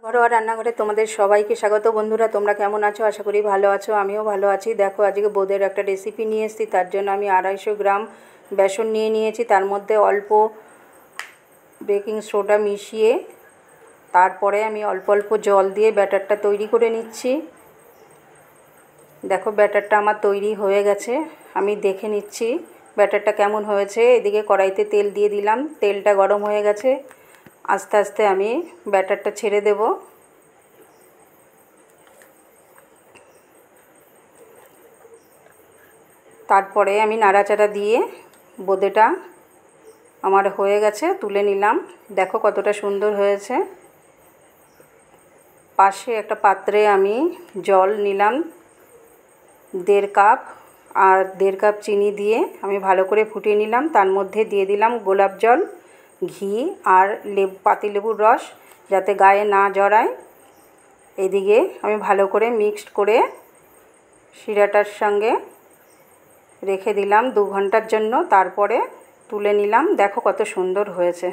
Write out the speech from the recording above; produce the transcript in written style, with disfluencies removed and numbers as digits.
ঘরোয়া রান্নাঘরে তোমাদের সবাইকে স্বাগত। বন্ধুরা, তোমরা কেমন আছো? আশা করি ভালো আছো। আমিও ভালো আছি। দেখো, আজকে বোঁদের একটা রেসিপি নিয়ে এসেছি। তার জন্য আমি 250 গ্রাম বেসন নিয়ে নিয়েছি। তার মধ্যে অল্প বেকিং সোডা মিশিয়ে তারপরে আমি অল্প অল্প জল দিয়ে ব্যাটারটা তৈরি করে নিচ্ছি। দেখো, ব্যাটারটা আমার তৈরি হয়ে গেছে। আমি দেখে নিচ্ছি ব্যাটারটা কেমন হয়েছে। এদিকে কড়াইতে তেল দিয়ে দিলাম। তেলটা গরম হয়ে গেছে। আস্তে আস্তে আমি ব্যাটারটা ছেড়ে দেব। তারপরে আমি নাড়াচাড়া দিয়ে বোঁদেটা আমার হয়ে গেছে, তুলে নিলাম। দেখো কতটা সুন্দর হয়েছে। পাশে একটা পাত্রে আমি জল নিলাম 1.5 কাপ, আর 1.5 কাপ চিনি দিয়ে আমি ভালো করে ফুটিয়ে নিলাম। তার মধ্যে দিয়ে দিলাম গোলাপ জল, ঘি আর পাতিলেবুর রস, যাতে গায়ে না জড়ায়। এদিকে আমি ভালো করে মিক্সড করে শিরাটার সঙ্গে রেখে দিলাম 2 ঘন্টার জন্য। তারপরে তুলে নিলাম। দেখো কত সুন্দর হয়েছে।